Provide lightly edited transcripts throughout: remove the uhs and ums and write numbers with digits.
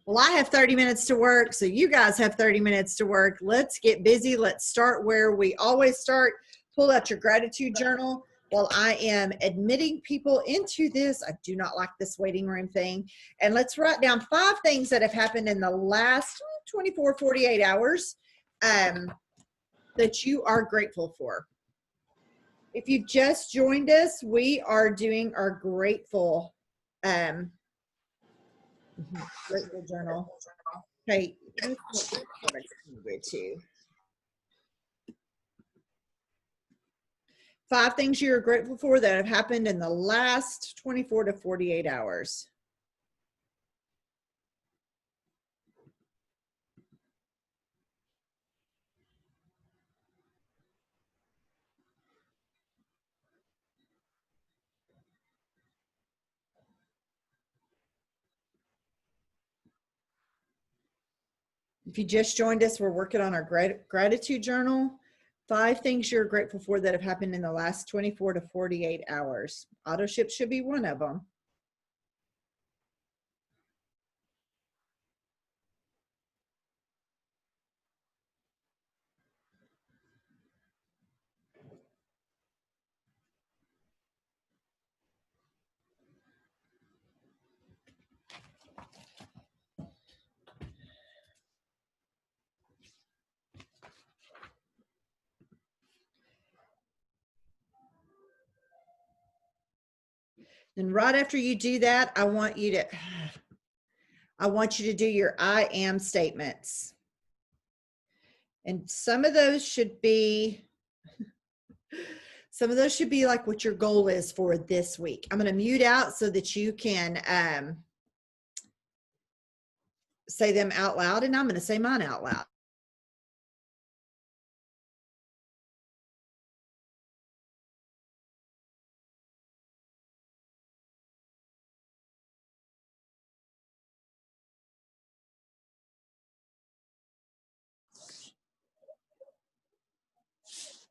Well, I have 30 minutes to work, so you guys have 30 minutes to work. Let's get busy. Let's start where we always start. Pull out your gratitude journal while I am admitting people into this. I do not like this waiting room thing. And let's write down 5 things that have happened in the last 24, 48 hours that you are grateful for. If you've just joined us, we are doing our grateful grateful journal. Okay, too. 5 things you're grateful for that have happened in the last 24 to 48 hours. If you just joined us, we're working on our gratitude journal. 5 things you're grateful for that have happened in the last 24 to 48 hours. Auto ship should be one of them. And right after you do that, I want you to do your I am statements. And some of those should be like what your goal is for this week. I'm going to mute out so that you can say them out loud, and I'm going to say mine out loud.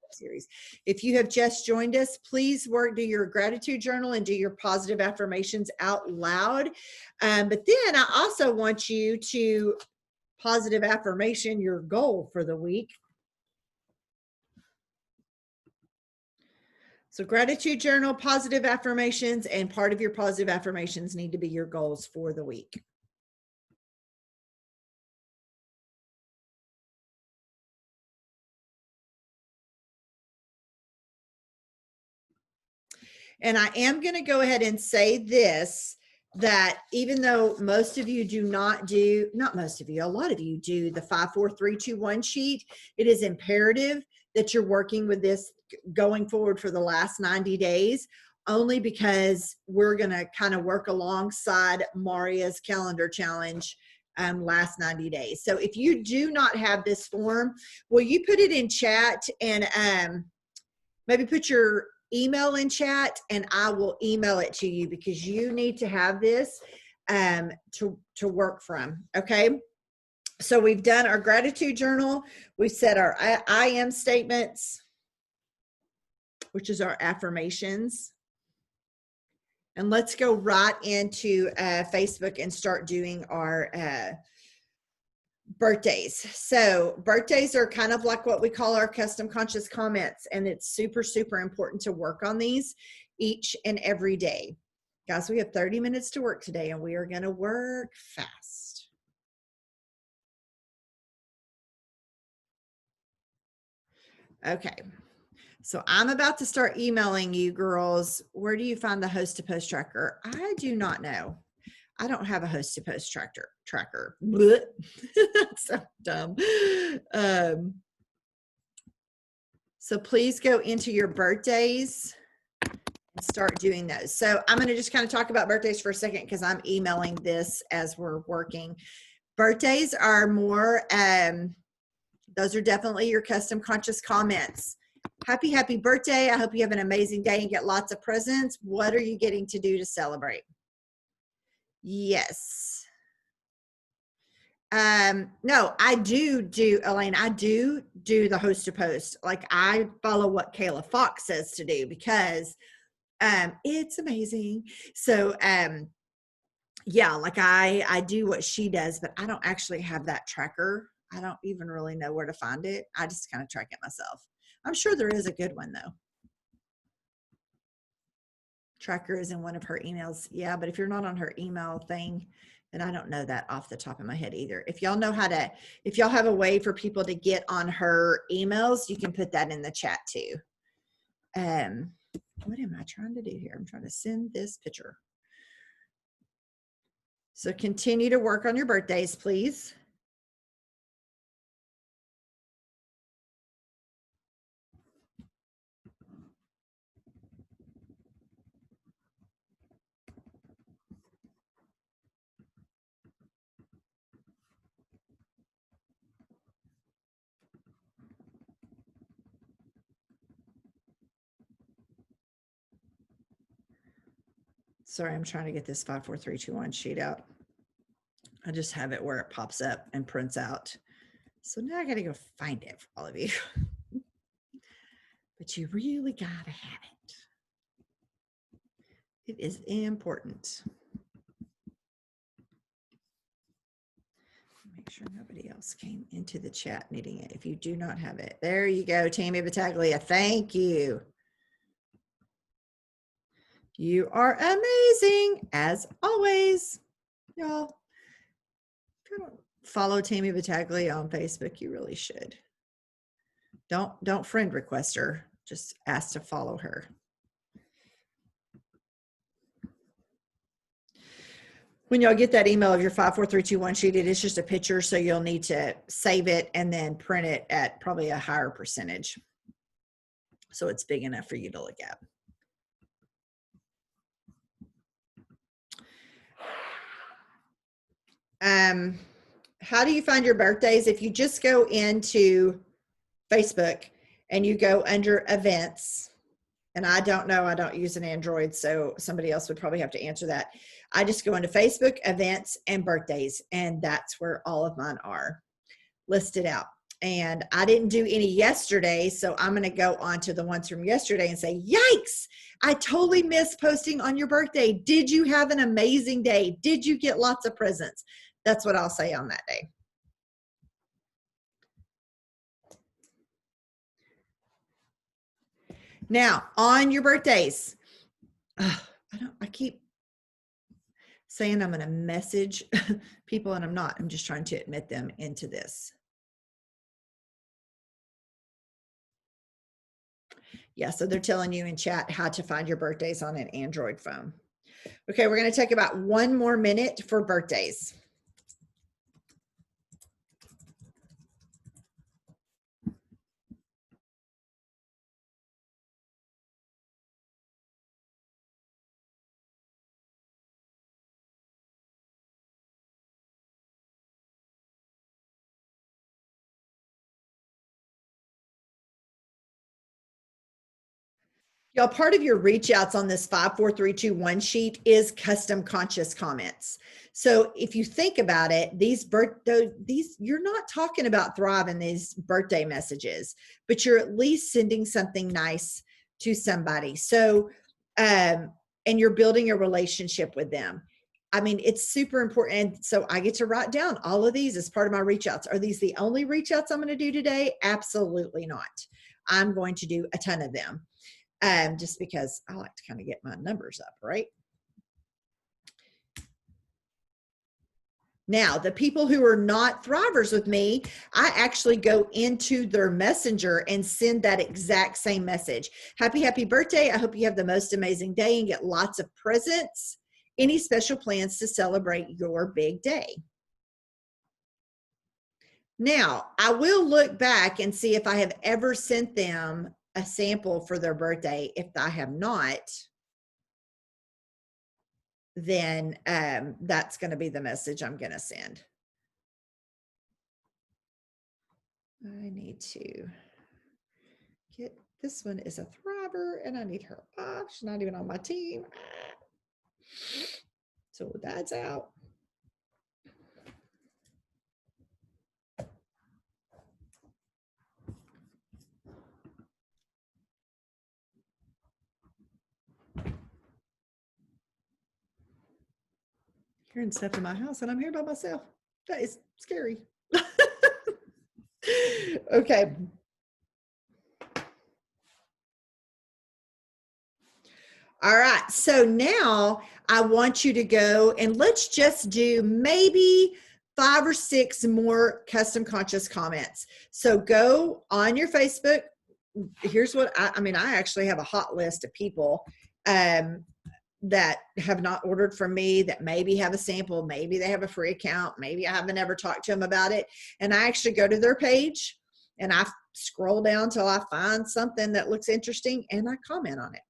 Series. If you have just joined us, please do your gratitude journal and do your positive affirmations out loud. But then I also want you to positive affirmation your goal for the week. So gratitude journal, positive affirmations, and part of your positive affirmations need to be your goals for the week. And I am going to go ahead and say this, that even though most of you do not do, not most of you, a lot of you do the 5, 4, 3, 2, 1 sheet, it is imperative that you're working with this going forward for the last 90 days, only because we're going to kind of work alongside Maria's calendar challenge last 90 days. So if you do not have this form, will you put it in chat and maybe put your email in chat, and I will email it to you, because you need to have this to work from. Okay. So we've done our gratitude journal. We've said our I am statements, which is our affirmations. And let's go right into Facebook and start doing our birthdays. So birthdays are kind of like what we call our custom conscious comments, and it's super, super important to work on these each and every day. Guys, we have 30 minutes to work today, and we are going to work fast. Okay. So I'm about to start emailing you girls. Where do you find the host to post tracker? I do not know. I don't have a host to post tracker. That's so dumb. So please go into your birthdays and start doing those. So I'm going to just kind of talk about birthdays for a second, because I'm emailing this as we're working. Birthdays are more, those are definitely your custom conscious comments. Happy birthday. I hope you have an amazing day and get lots of presents. What are you getting to do to celebrate? Yes. No, I do, Elaine, I do the host to post. Like, I follow what Kayla Fox says to do, because it's amazing. So yeah, like I do what she does, but I don't actually have that tracker. I don't even really know where to find it. I just kind of track it myself. I'm sure there is a good one though. Tracker is in one of her emails. Yeah, but if you're not on her email thing, then I don't know that off the top of my head either. If y'all know how to, if y'all have a way for people to get on her emails, you can put that in the chat too. What am I trying to do here? I'm trying to send this picture. So continue to work on your birthdays, please. Sorry, I'm trying to get this 5, 4, 3, 2, 1 sheet out. I just have it where it pops up and prints out. So now I got to go find it for all of you. But you really got to have it. It is important. Make sure nobody else came into the chat needing it. If you do not have it, there you go, Tammy Battaglia. Thank you. You are amazing as always, y'all. If you don't follow Tammy Battaglia on Facebook, you really should. Don't friend request her. Just ask to follow her. When y'all get that email of your 5, 4, 3, 2, 1 sheet, it is just a picture, so you'll need to save it and then print it at probably a higher percentage, so it's big enough for you to look at. How do you find your birthdays? If you just go into Facebook and you go under events, and I don't know, I don't use an Android, so somebody else would probably have to answer that. I just go into Facebook, events, and birthdays, and that's where all of mine are listed out. And I didn't do any yesterday, so I'm going to go on to the ones from yesterday and say, yikes, I totally missed posting on your birthday. Did you have an amazing day? Did you get lots of presents? That's what I'll say on that day. Now, on your birthdays, I keep saying I'm going to message people, and I'm not. I'm just trying to admit them into this. Yeah, so they're telling you in chat how to find your birthdays on an Android phone. Okay, we're going to take about 1 more minute for birthdays. Y'all, part of your reach outs on this 5, 4, 3, 2, 1 sheet is custom conscious comments. So if you think about it, these you're not talking about Thrive in these birthday messages, but you're at least sending something nice to somebody. So, and you're building a relationship with them. I mean, it's super important. And so I get to write down all of these as part of my reach outs. Are these the only reach outs I'm going to do today? Absolutely not. I'm going to do a ton of them. Just because I like to kind of get my numbers up, right? Now, the people who are not Thrivers with me, I actually go into their messenger and send that exact same message. Happy, happy birthday. I hope you have the most amazing day and get lots of presents. Any special plans to celebrate your big day? Now, I will look back and see if I have ever sent them a sample for their birthday. If I have not, then that's going to be the message I'm going to send. I need to get, this one is a Thriver and I need her off. She's not even on my team. So that's out. hearing stuff in my house and I'm here by myself. That is scary. Okay. All right. So now I want you to go and let's just do maybe 5 or 6 more custom conscious comments. So go on your Facebook. Here's what I mean, I actually have a hot list of people that have not ordered from me, that maybe have a sample, maybe they have a free account, maybe I haven't ever talked to them about it. And I actually go to their page and I scroll down till I find something that looks interesting and I comment on it.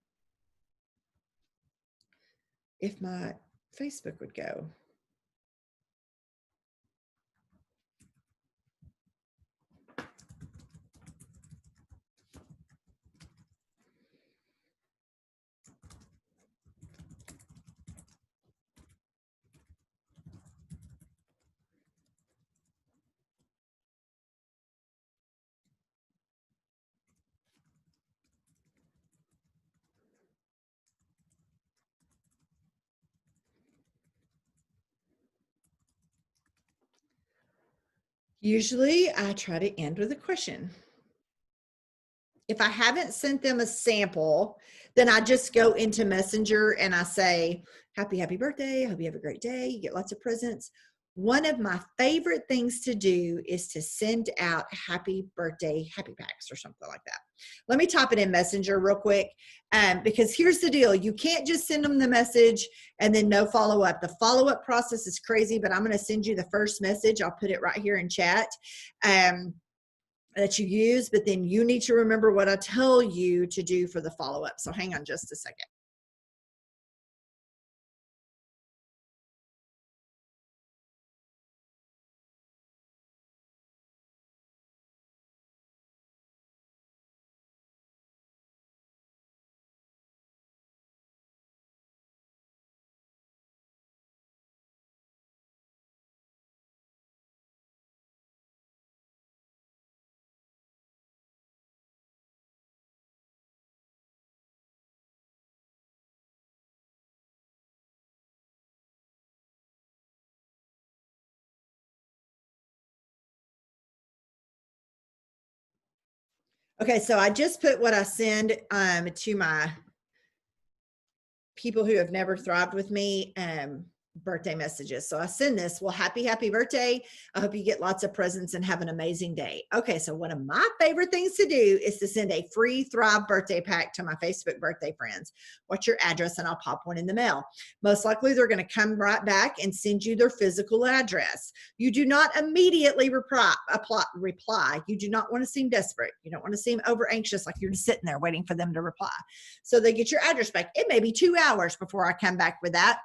If my Facebook would go. Usually I try to end with a question. If I haven't sent them a sample, then I just go into Messenger and I say, happy birthday. I hope you have a great day. You get lots of presents. One of my favorite things to do is to send out happy birthday, happy packs or something like that. Let me type it in Messenger real quick, because here's the deal. You can't just send them the message and then no follow-up. The follow-up process is crazy, but I'm going to send you the first message. I'll put it right here in chat. That you use, but then you need to remember what I tell you to do for the follow-up. So hang on just a second. Okay, so I just put what I send to my people who have never thrived with me birthday messages. So I send this, well, happy birthday. I hope you get lots of presents and have an amazing day. Okay, so one of my favorite things to do is to send a free Thrive birthday pack to my Facebook birthday friends. What's your address? And I'll pop one in the mail. Most likely they're going to come right back and send you their physical address. You do not immediately reply. You do not want to seem desperate. You don't want to seem over anxious, like you're just sitting there waiting for them to reply. So they get your address back. It may be 2 hours before I come back with that.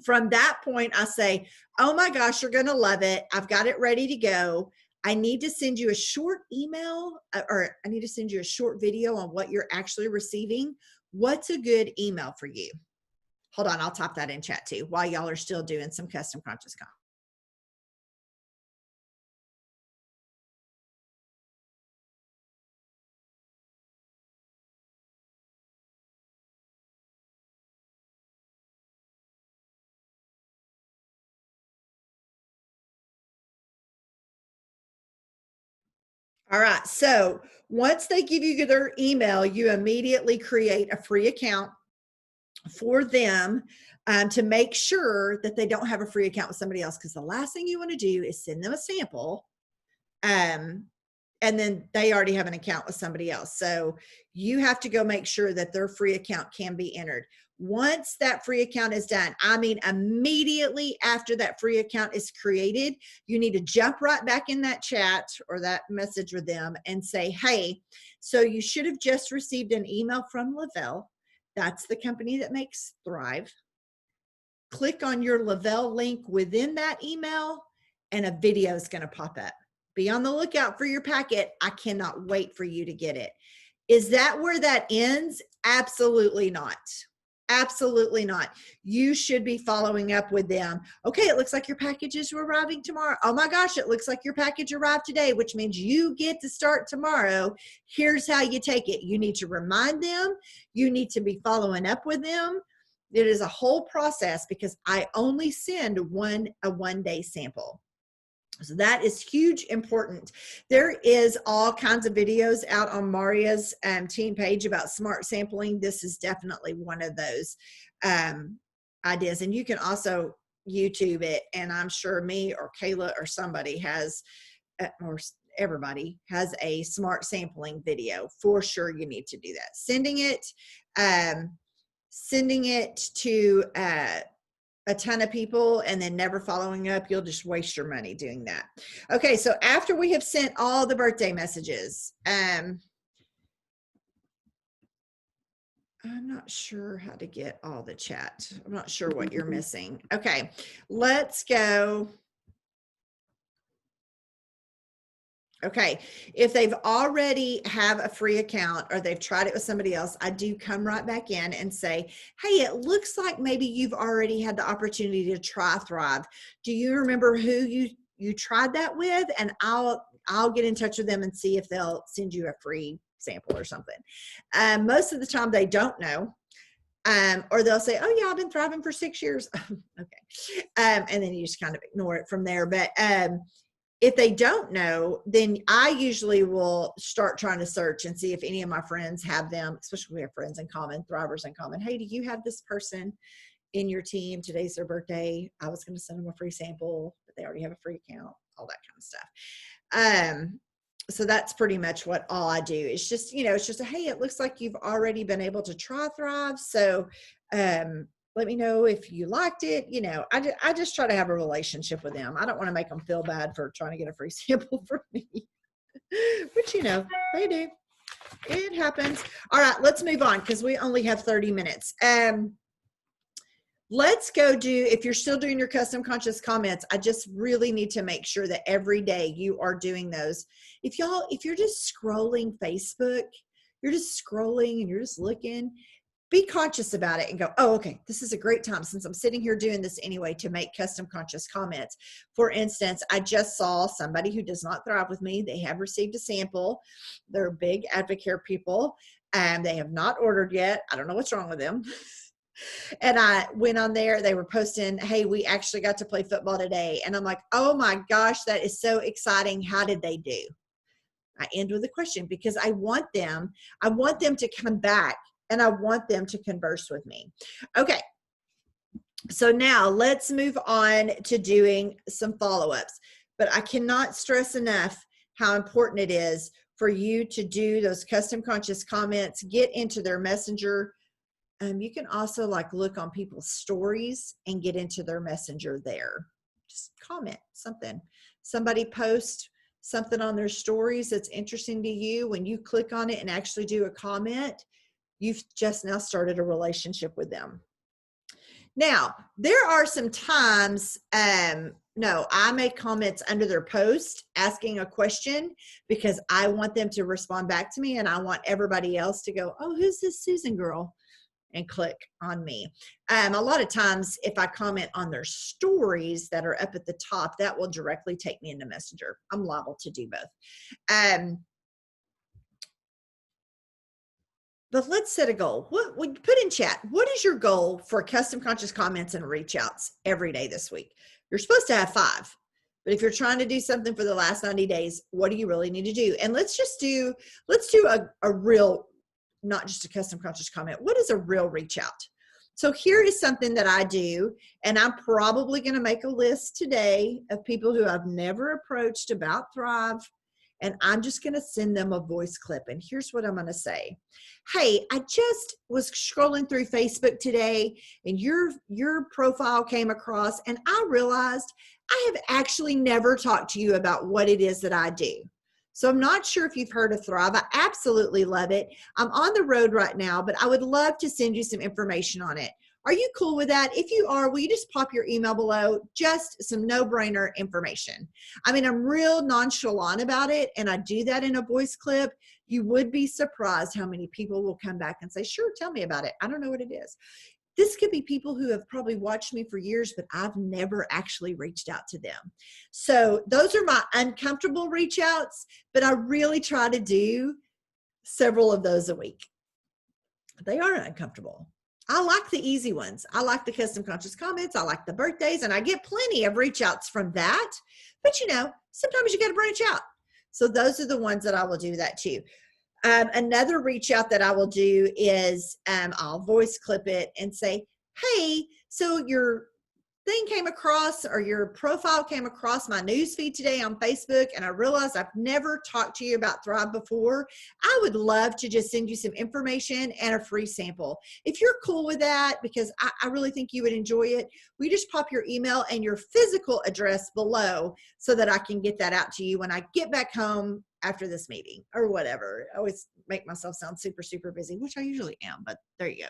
From that point, I say, oh my gosh, you're going to love it. I've got it ready to go. I need to send you a short email, or I need to send you a short video on what you're actually receiving. What's a good email for you? Hold on, I'll type that in chat too while y'all are still doing some custom conscious comments. All right, so once they give you their email, you immediately create a free account for them to make sure that they don't have a free account with somebody else, because the last thing you want to do is send them a sample and then they already have an account with somebody else. So you have to go make sure that their free account can be entered. Once that free account is done, I mean, immediately after that free account is created, you need to jump right back in that chat or that message with them and say, hey, so you should have just received an email from Lavelle. That's the company that makes Thrive. Click on your Lavelle link within that email and a video is going to pop up. Be on the lookout for your packet. I cannot wait for you to get it. Is that where that ends? Absolutely not. Absolutely not. You should be following up with them. Okay, it looks like your packages are arriving tomorrow. Oh my gosh, it looks like your package arrived today, which means you get to start tomorrow. Here's how you take it. You need to remind them. You need to be following up with them. It is a whole process because I only send a 1-day sample. So that is huge important. There is all kinds of videos out on Maria's team page about smart sampling. This is definitely one of those ideas. And you can also YouTube it. And I'm sure me or Kayla or somebody has, or everybody has a smart sampling video. For sure you need to do that. Sending it to a ton of people and then never following up, you'll just waste your money doing that. Okay, so after we have sent all the birthday messages, I'm not sure how to get all the chat. I'm not sure what you're missing. Okay, let's go. Okay, if they've already have a free account or they've tried it with somebody else, I do come right back in and say, hey, it looks like maybe you've already had the opportunity to try Thrive. Do you remember who you tried that with? And I'll get in touch with them and see if they'll send you a free sample or something. Most of the time they don't know. Or they'll say, oh yeah, I've been thriving for 6 years. Okay. And then you just kind of ignore it from there. But if they don't know, then I usually will start trying to search and see if any of my friends have them, especially we have friends in common, thrivers in common. Hey, do you have this person in your team? Today's their birthday. I was going to send them a free sample, but they already have a free account, all that kind of stuff. So that's pretty much what all I do. It's just, it's just hey, it looks like you've already been able to try Thrive. So, let me know if you liked it. I just try to have a relationship with them. I don't want to make them feel bad for trying to get a free sample from me, which, they do. It happens. All right, let's move on because we only have 30 minutes. Let's go if you're still doing your custom conscious comments, I just really need to make sure that every day you are doing those. If you're just scrolling Facebook, you're just scrolling and you're just looking, be conscious about it and go, oh, okay, this is a great time since I'm sitting here doing this anyway to make custom conscious comments. For instance, I just saw somebody who does not thrive with me. They have received a sample. They're big Advocare people and they have not ordered yet. I don't know what's wrong with them. And I went on there, they were posting, hey, we actually got to play football today. And I'm like, oh my gosh, that is so exciting. How did they do? I end with a question because I want them to come back and I want them to converse with me. Okay. So now let's move on to doing some follow-ups, but I cannot stress enough how important it is for you to do those custom conscious comments, get into their messenger. You can also look on people's stories and get into their messenger there. Just comment something. Somebody post something on their stories that's interesting to you. When you click on it and actually do a comment, you've just now started a relationship with them. Now, there are some times, I make comments under their post asking a question because I want them to respond back to me and I want everybody else to go, oh, who's this Susan girl? And click on me. A lot of times if I comment on their stories that are up at the top, that will directly take me into Messenger. I'm liable to do both. But let's set a goal. What would put in chat? What is your goal for custom conscious comments and reach outs every day this week? You're supposed to have 5. But if you're trying to do something for the last 90 days, what do you really need to do? And let's do a real, not just a custom conscious comment. What is a real reach out? So here is something that I do, and I'm probably going to make a list today of people who I've never approached about Thrive, and I'm just going to send them a voice clip. And here's what I'm going to say. Hey, I just was scrolling through Facebook today, and your profile came across, and I realized I have actually never talked to you about what it is that I do. So I'm not sure if you've heard of Thrive. I absolutely love it. I'm on the road right now, but I would love to send you some information on it. Are you cool with that? If you are, will you just pop your email below? Just some no-brainer information. I mean, I'm real nonchalant about it, and I do that in a voice clip. You would be surprised how many people will come back and say, sure, tell me about it. I don't know what it is. This could be people who have probably watched me for years, but I've never actually reached out to them. So those are my uncomfortable reach outs, but I really try to do several of those a week. They are uncomfortable. I like the easy ones. I like the custom conscious comments. I like the birthdays, and I get plenty of reach outs from that. But sometimes you got to branch out. So those are the ones that I will do that too. Another reach out that I will do is I'll voice clip it and say, hey, so your thing came across, or your profile came across my news feed today on Facebook, and I realized I've never talked to you about Thrive before. I would love to just send you some information and a free sample. If you're cool with that, because I really think you would enjoy it, we just pop your email and your physical address below so that I can get that out to you when I get back home after this meeting or whatever. I always make myself sound super, super busy, which I usually am, but there you go.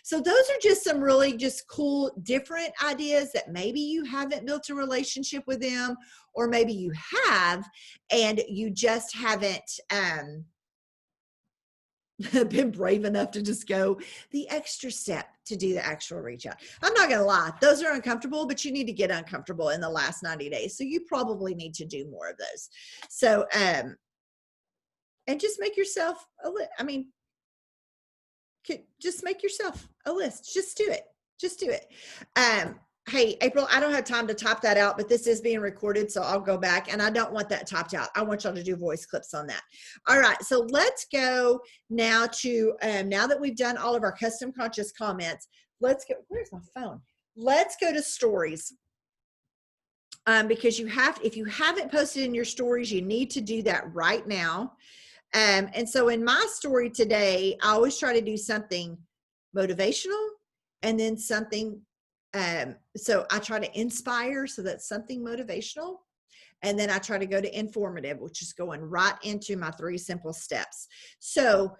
So those are just some really just cool, different ideas that maybe you haven't built a relationship with them, or maybe you have, and you just haven't been brave enough to just go the extra step to do the actual reach out. I'm not going to lie. Those are uncomfortable, but you need to get uncomfortable in the last 90 days. So you probably need to do more of those. So, and just make yourself just make yourself a list. Just do it. Just do it. Hey, April, I don't have time to type that out, but this is being recorded, so I'll go back, and I don't want that typed out. I want y'all to do voice clips on that. All right, so let's go now to, now that we've done all of our custom conscious comments, let's go, where's my phone? Let's go to stories. Because if you haven't posted in your stories, you need to do that right now. And so in my story today, I always try to do something motivational and then something, so I try to inspire, so that's something motivational. And then I try to go to informative, which is going right into my 3 simple steps. So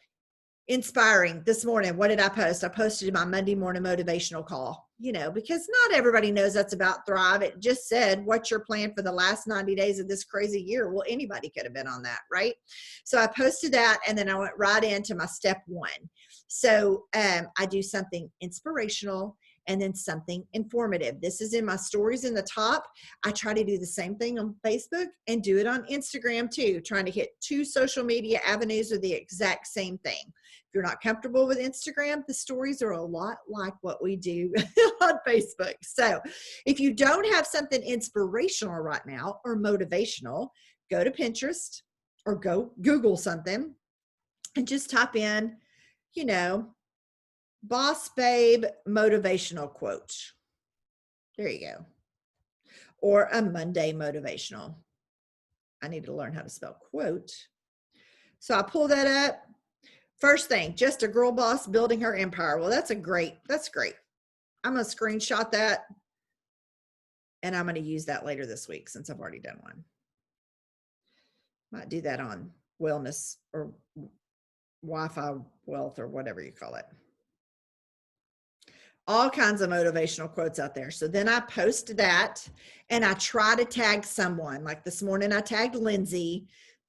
inspiring this morning, what did I post? I posted my Monday morning motivational call, because not everybody knows that's about Thrive. It just said, what's your plan for the last 90 days of this crazy year? Well, anybody could have been on that, right? So I posted that, and then I went right into my step 1. So I do something inspirational and then something informative. This is in my stories in the top. I try to do the same thing on Facebook and do it on Instagram too, trying to hit 2 social media avenues with the exact same thing. If you're not comfortable with Instagram, the stories are a lot like what we do on Facebook. So if you don't have something inspirational right now or motivational, go to Pinterest or go Google something and just type in, Boss Babe motivational quote. There you go. Or a Monday motivational. I need to learn how to spell quote. So I pull that up. First thing, just a girl boss building her empire. Well, that's great. I'm going to screenshot that, and I'm going to use that later this week since I've already done one. Might do that on wellness or Wi-Fi wealth or whatever you call it. All kinds of motivational quotes out there. So then I post that, and I try to tag someone. Like this morning, I tagged Lindsay.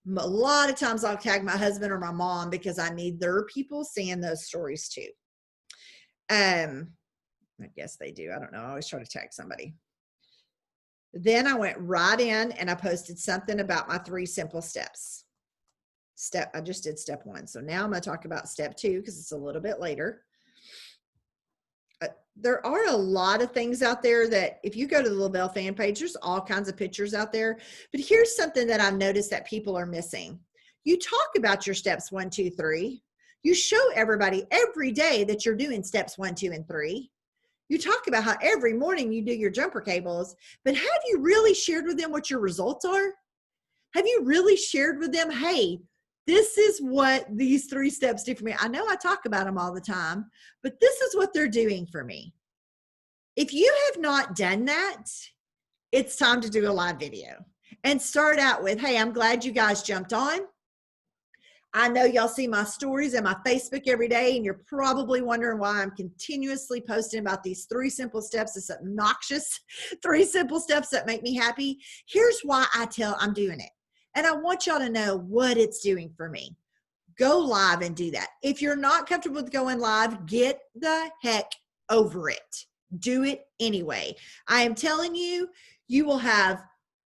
A lot of times I'll tag my husband or my mom because I need their people seeing those stories too. I guess they do. I don't know. I always try to tag somebody. Then I went right in and I posted something about my 3 simple steps. I just did step 1. So now I'm going to talk about step 2 because it's a little bit later. There are a lot of things out there that if you go to the LaBelle fan page, there's all kinds of pictures out there. But here's something that I've noticed that people are missing. You talk about your steps 1, 2, 3. You show everybody every day that you're doing steps 1, 2, and 3. You talk about how every morning you do your jumper cables, but have you really shared with them what your results are? Have you really shared with them, hey, this is what these 3 steps do for me? I know I talk about them all the time, but this is what they're doing for me. If you have not done that, it's time to do a live video and start out with, hey, I'm glad you guys jumped on. I know y'all see my stories and my Facebook every day, and you're probably wondering why I'm continuously posting about these 3 simple steps, this obnoxious 3 simple steps that make me happy. Here's why I'm doing it. And I want y'all to know what it's doing for me. Go live and do that. If you're not comfortable with going live, get the heck over it. Do it anyway. I am telling you, you will have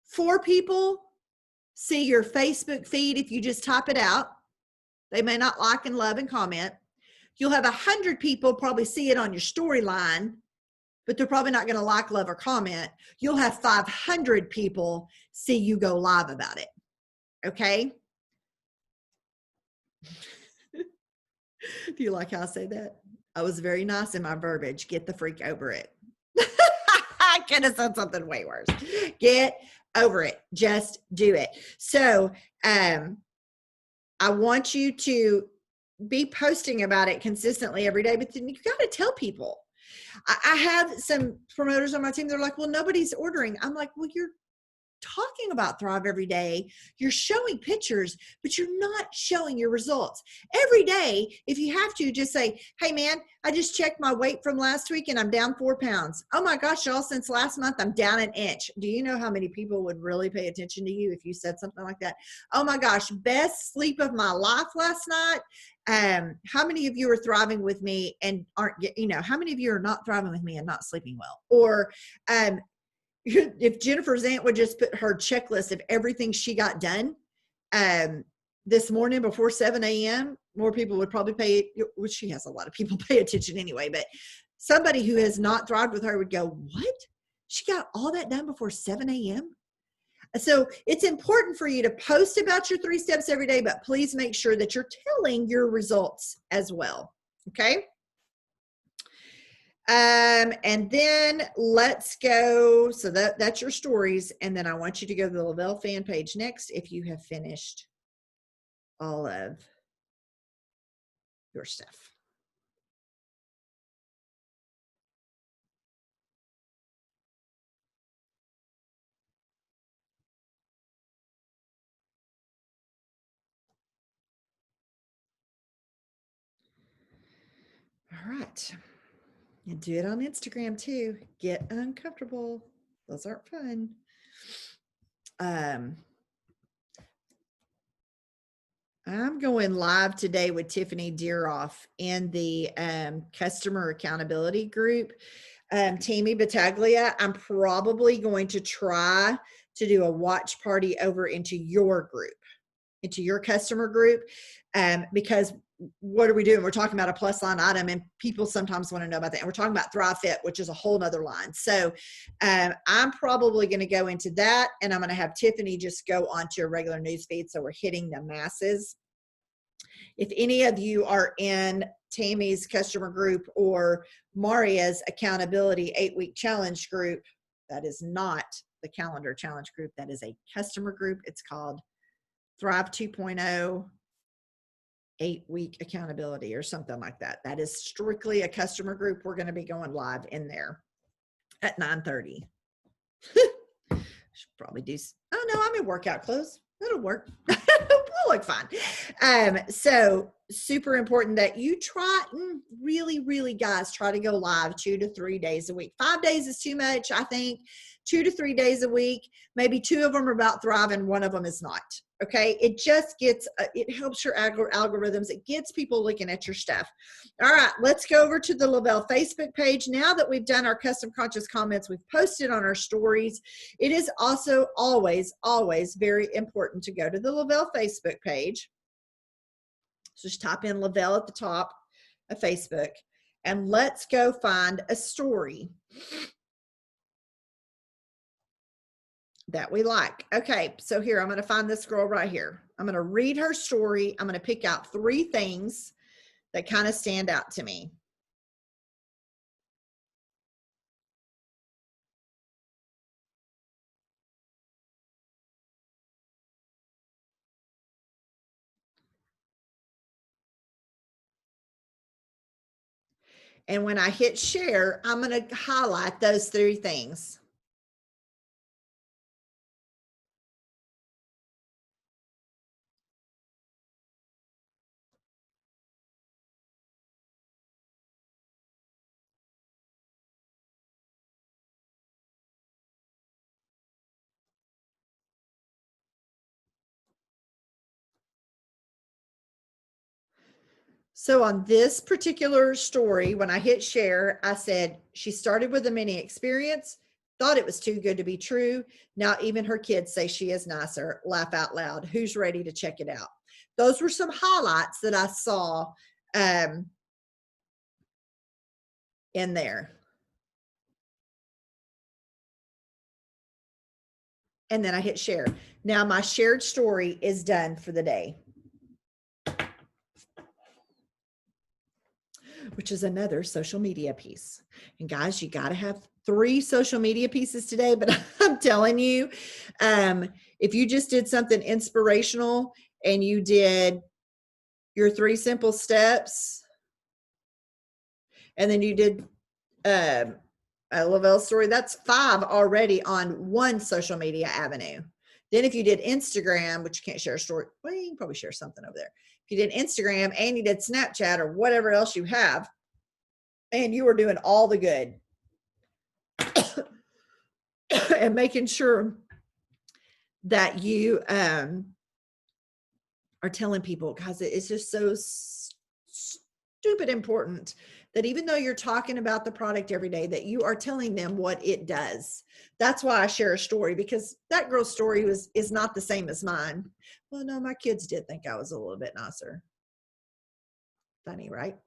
4 people see your Facebook feed if you just type it out. They may not like and love and comment. You'll have 100 people probably see it on your storyline, but they're probably not going to like, love, or comment. You'll have 500 people see you go live about it. Okay. Do you like how I say that? I was very nice in my verbiage. Get the freak over it. I could have said something way worse. Get over it. Just do it. So I want you to be posting about it consistently every day, but then you got to tell people. I have some promoters on my team. They're like, well, nobody's ordering. I'm like, well, you're talking about Thrive every day. You're showing pictures, but you're not showing your results. Every day, if you have to, just say, hey man, I just checked my weight from last week and I'm down 4 pounds. Oh my gosh, y'all, since last month, I'm down an inch. Do you know how many people would really pay attention to you if you said something like that? Oh my gosh, best sleep of my life last night. How many of you are thriving with me and aren't, how many of you are not thriving with me and not sleeping well? Or, if Jennifer's aunt would just put her checklist of everything she got done this morning before 7 a.m., more people would probably pay, which she has a lot of people pay attention anyway, but somebody who has not thrived with her would go, what? She got all that done before 7 a.m.? So it's important for you to post about your 3 steps every day, but please make sure that you're telling your results as well. Okay. And then let's go. So that's your stories. And then I want you to go to the Lavelle fan page next if you have finished all of your stuff. All right. And do it on Instagram too. Get uncomfortable. Those aren't fun. I'm going live today with Tiffany Deeroff in the customer accountability group. Tammy Battaglia, I'm probably going to try to do a watch party over into your group, into your customer group, because what are we doing? We're talking about a plus line item, and people sometimes want to know about that. And we're talking about Thrive Fit, which is a whole nother line. So I'm probably going to go into that, and I'm going to have Tiffany just go onto a regular news feed. So we're hitting the masses. If any of you are in Tammy's customer group or Maria's accountability 8-week challenge group, that is not the calendar challenge group. That is a customer group. It's called Thrive 2.0 8-week accountability or something like that. That is strictly a customer group. We're going to be going live in there at 9:30. Should probably do. Oh no, I'm in workout clothes. That'll work. We'll look fine. So super important that you try, really, guys, try to go live 2 to 3 days a week. 5 days is too much, I think. 2 to 3 days a week. Maybe 2 of them are about Thrive and 1 of them is not. Okay. It just gets, it helps your algorithms. It gets people looking at your stuff. All right. Let's go over to the Lavelle Facebook page. Now that we've done our custom conscious comments, we've posted on our stories. It is also always very important to go to the Lavelle Facebook page. So just type in Lavelle at the top of Facebook and let's go find a story that we like. Okay, so here, I'm going to find this girl right here. I'm going to read her story. I'm going to pick out 3 things that kind of stand out to me. And when I hit share, I'm going to highlight those 3 things. So on this particular story, when I hit share, I said, she started with a mini experience, thought it was too good to be true. Now even her kids say she is nicer. Laugh out loud. Who's ready to check it out? Those were some highlights that I saw in there. And then I hit share. Now my shared story is done for the day, which is another social media piece. And guys, you got to have 3 social media pieces today, but I'm telling you, if you just did something inspirational and you did your 3 simple steps, and then you did a Lavelle story, that's 5 already on one social media avenue. Then if you did Instagram, which you can't share a story, well, you can probably share something over there. If you did Instagram and you did Snapchat or whatever else you have, and you were doing all the good and making sure that you are telling people, guys, it's just so stupid important that even though you're talking about the product every day, that you are telling them what it does. That's why I share a story, because that girl's story is not the same as mine. Well, no, my kids did think I was a little bit nicer. Funny, right?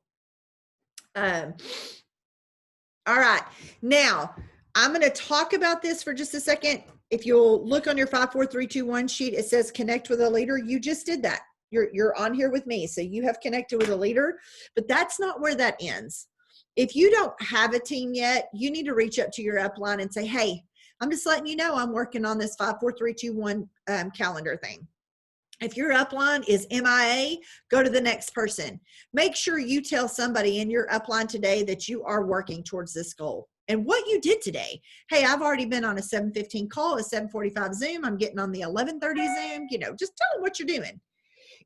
All right. Now, I'm going to talk about this for just a second. If you'll look on your 5, 4, 3, 2, 1 sheet, it says connect with a leader. You just did that. You're on here with me. So you have connected with a leader, but that's not where that ends. If you don't have a team yet, you need to reach up to your upline and say, hey, I'm just letting you know I'm working on this 5, 4, 3, 2, 1 calendar thing. If your upline is MIA, go to the next person. Make sure you tell somebody in your upline today that you are working towards this goal and what you did today. Hey, I've already been on a 7:15 call, a 7:45 Zoom. I'm getting on the 11:30 Zoom. Just tell them what you're doing.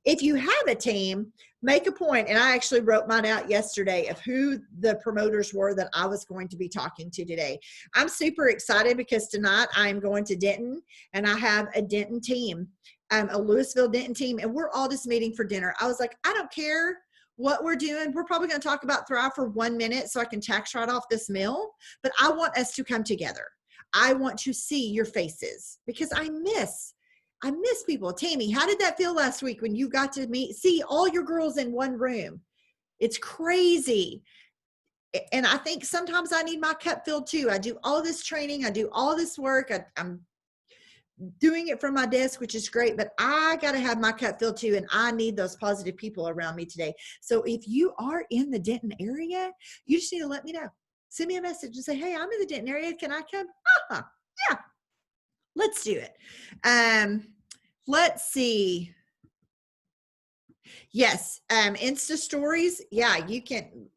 If you have a team, make a point, and I actually wrote mine out yesterday of who the promoters were that I was going to be talking to today. I'm super excited because tonight I'm going to Denton, and I have a Denton team, a Louisville Denton team, and we're all just meeting for dinner. I was like, I don't care what we're doing. We're probably going to talk about Thrive for 1 minute so I can tax write off this meal, but I want us to come together. I want to see your faces because I miss people. Tammy, how did that feel last week when you got to see all your girls in one room? It's crazy. And I think sometimes I need my cup filled too. I do all this training. I do all this work. I'm doing it from my desk, which is great, but I got to have my cup filled too. And I need those positive people around me today. So if you are in the Denton area, you just need to let me know. Send me a message and say, hey, I'm in the Denton area. Can I come? Yeah, let's do it. Let's see. Yes. Insta stories. Yeah, you can.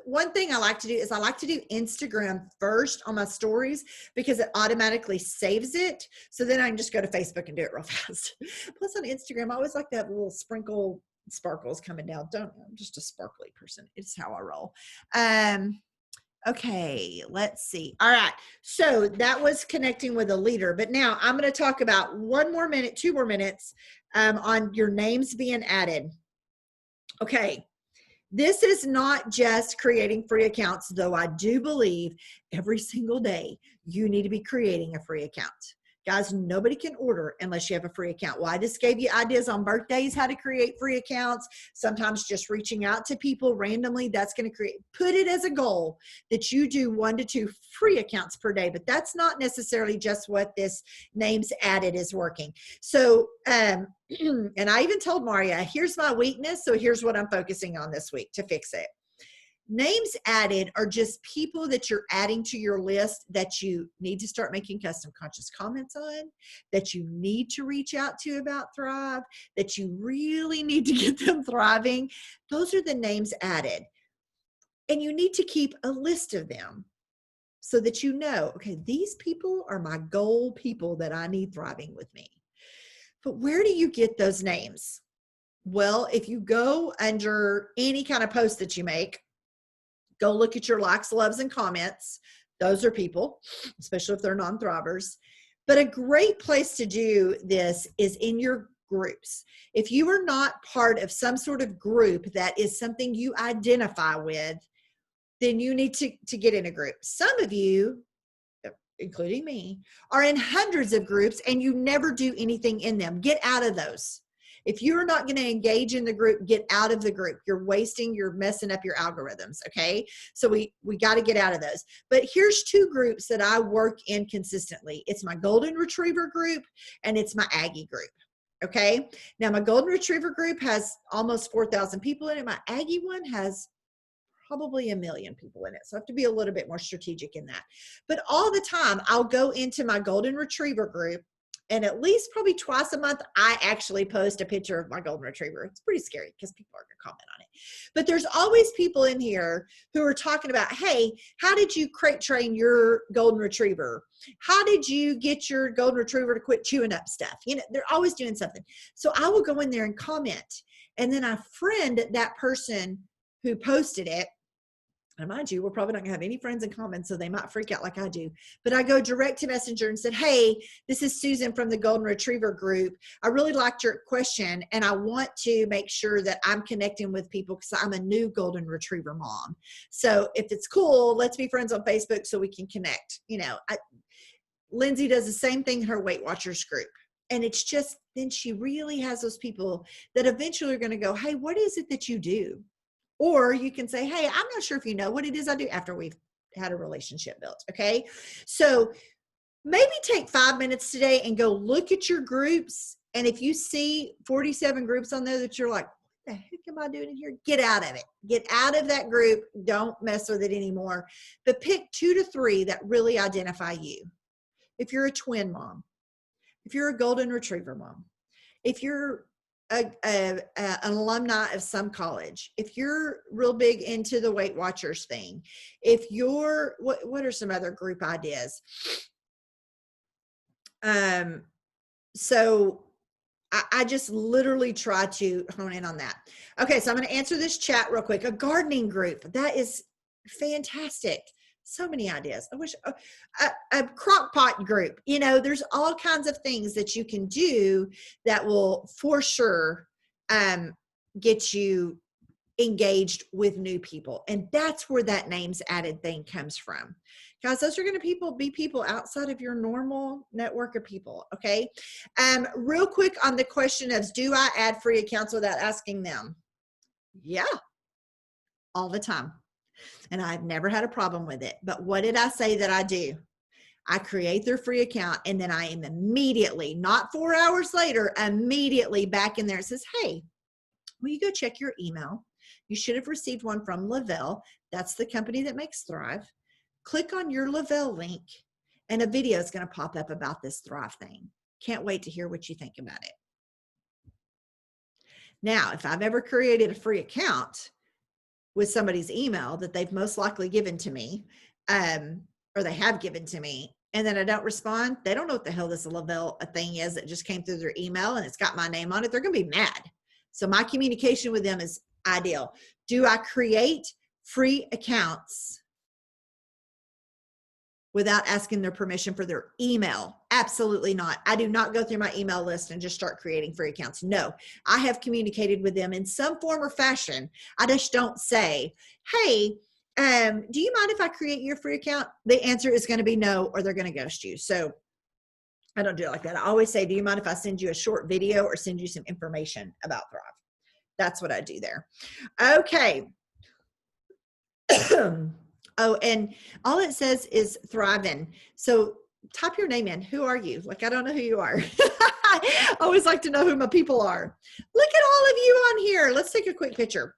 One thing I like to do is I like to do Instagram first on my stories because it automatically saves it. So then I can just go to Facebook and do it real fast. Plus on Instagram, I always like to have little sparkles coming down. I'm just a sparkly person. It's how I roll. Okay, let's see. All right. So that was connecting with a leader, but now I'm going to talk about 2 more minutes on your names being added. Okay. This is not just creating free accounts, though I do believe every single day you need to be creating a free account. Guys, nobody can order unless you have a free account. Well, I just gave you ideas on birthdays, how to create free accounts. Sometimes just reaching out to people randomly, that's going to put it as a goal that you do 1 to 2 free accounts per day. But that's not necessarily just what this names added is working. So, and I even told Maria, here's my weakness. So here's what I'm focusing on this week to fix it. Names added are just people that you're adding to your list that you need to start making custom conscious comments on, that you need to reach out to about Thrive, that you really need to get them thriving. Those are the names added. And you need to keep a list of them so that you know, okay, these people are my goal people that I need thriving with me. But where do you get those names? Well, if you go under any kind of post that you make, go look at your likes, loves, and comments. Those are people, especially if they're non-thrivers. But a great place to do this is in your groups. If you are not part of some sort of group that is something you identify with, then you need to get in a group. Some of you, including me, are in hundreds of groups and you never do anything in them. Get out of those. If you're not going to engage in the group, get out of the group. You're messing up your algorithms. Okay. So we got to get out of those. But here's two groups that I work in consistently. It's my Golden Retriever group and it's my Aggie group. Okay. Now my Golden Retriever group has almost 4,000 people in it. My Aggie one has probably 1 million people in it. So I have to be a little bit more strategic in that. But all the time, I'll go into my Golden Retriever group, and at least probably twice a month, I actually post a picture of my Golden Retriever. It's pretty scary because people are going to comment on it. But there's always people in here who are talking about, hey, how did you crate train your Golden Retriever? How did you get your Golden Retriever to quit chewing up stuff? You know, they're always doing something. So I will go in there and comment. And then I friend that person who posted it. And mind you, we're probably not going to have any friends in common, so they might freak out like I do. But I go direct to Messenger and said, hey, this is Susan from the Golden Retriever group. I really liked your question, and I want to make sure that I'm connecting with people because I'm a new Golden Retriever mom. So if it's cool, let's be friends on Facebook so we can connect. You know, Lindsay does the same thing in her Weight Watchers group. And it's just, then she really has those people that eventually are going to go, hey, what is it that you do? Or you can say, hey, I'm not sure if you know what it is I do after we've had a relationship built. Okay. So maybe take 5 minutes today and go look at your groups. And if you see 47 groups on there that you're like, what the heck am I doing in here? Get out of it. Get out of that group. Don't mess with it anymore. But pick 2 to 3 that really identify you. If you're a twin mom, if you're a Golden Retriever mom, if you're an alumni of some college, if you're real big into the Weight Watchers thing, if you're, what are some other group ideas? So I just literally try to hone in on that. Okay, so I'm going to answer this chat real quick. A gardening group, that is fantastic. So many ideas. I wish a crock pot group, you know, there's all kinds of things that you can do that will for sure get you engaged with new people. And that's where that names added thing comes from. Guys, those are going to be people outside of your normal network of people. Okay. Real quick on the question of, do I add free accounts without asking them? Yeah, all the time. And I've never had a problem with it. But what did I say that I do? I create their free account, and then I am immediately, not 4 hours later, immediately back in there. It says, hey, will you go check your email? You should have received one from Lavelle. That's the company that makes Thrive. Click on your Lavelle link, and a video is going to pop up about this Thrive thing. Can't wait to hear what you think about it. Now, if I've ever created a free account with somebody's email that they've most likely given to me, or they have given to me, and then I don't respond, they don't know what the hell this Lavelle thing is that just came through their email and it's got my name on it. They're going to be mad. So my communication with them is ideal. Do I create free accounts without asking their permission for their email? Absolutely not. I do not go through my email list and just start creating free accounts. No, I have communicated with them in some form or fashion. I just don't say, hey, do you mind if I create your free account? The answer is going to be no, or they're going to ghost you. So I don't do it like that. I always say, do you mind if I send you a short video or send you some information about Thrive? That's what I do there. Okay. Oh, and all it says is thriving. So type your name in. Who are you? Like, I don't know who you are. I always like to know who my people are. Look at all of you on here. Let's take a quick picture.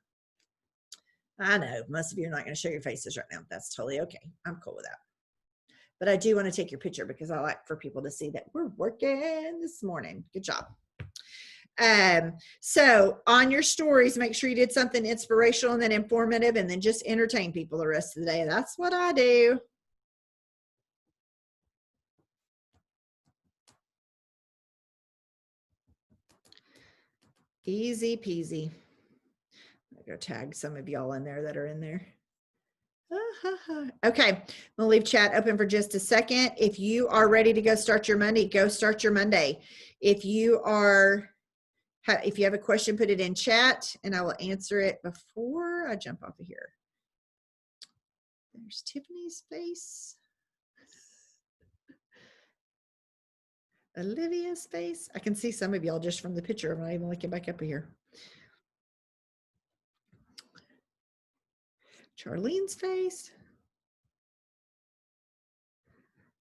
I know most of you are not going to show your faces right now. That's totally okay. I'm cool with that. But I do want to take your picture because I like for people to see that we're working this morning. Good job. So on your stories, make sure you did something inspirational and then informative, and then just entertain people the rest of the day. That's what I do. Easy peasy. I'll go tag some of y'all in there that are in there. Okay, I'm gonna leave chat open for just a second. If you are ready to go start your Monday, go start your Monday. If you have a question, put it in chat and I will answer it before I jump off of here. There's Tiffany's face. Olivia's face. I can see some of y'all just from the picture. I'm not even looking back up here. Charlene's face.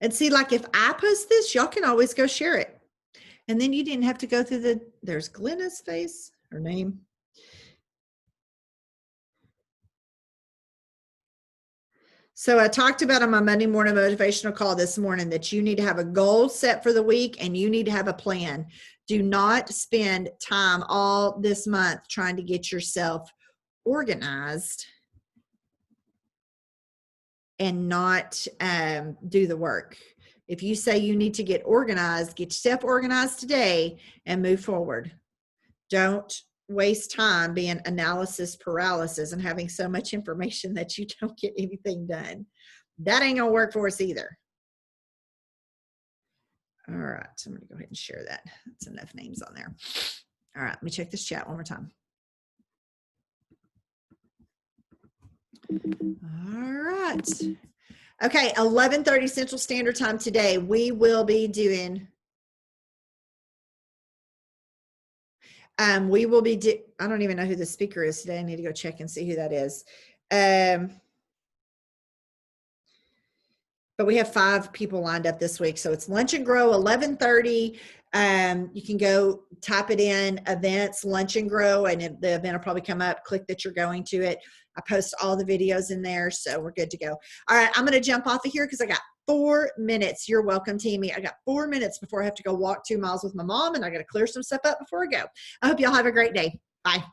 And see, like if I post this, y'all can always go share it. And then you didn't have to go through there's Glenna's face, her name. So I talked about on my Monday morning motivational call this morning that you need to have a goal set for the week and you need to have a plan. Do not spend time all this month trying to get yourself organized and not do the work. If you say you need to get organized, get yourself organized today and move forward. Don't waste time being analysis paralysis and having so much information that you don't get anything done. That ain't gonna work for us either. All right, so I'm gonna go ahead and share that. That's enough names on there. All right, let me check this chat one more time. All right. Okay, 11:30 Central Standard Time today. We will be doing. I don't even know who the speaker is today. I need to go check and see who that is. But we have 5 people lined up this week. So it's Lunch and Grow, 11:30. You can go type it in, events, Lunch and Grow, and the event will probably come up. Click that you're going to it. I post all the videos in there, so we're good to go. All right, I'm going to jump off of here because I got 4 minutes. You're welcome, Tammy. I got 4 minutes before I have to go walk 2 miles with my mom, and I got to clear some stuff up before I go. I hope y'all have a great day. Bye.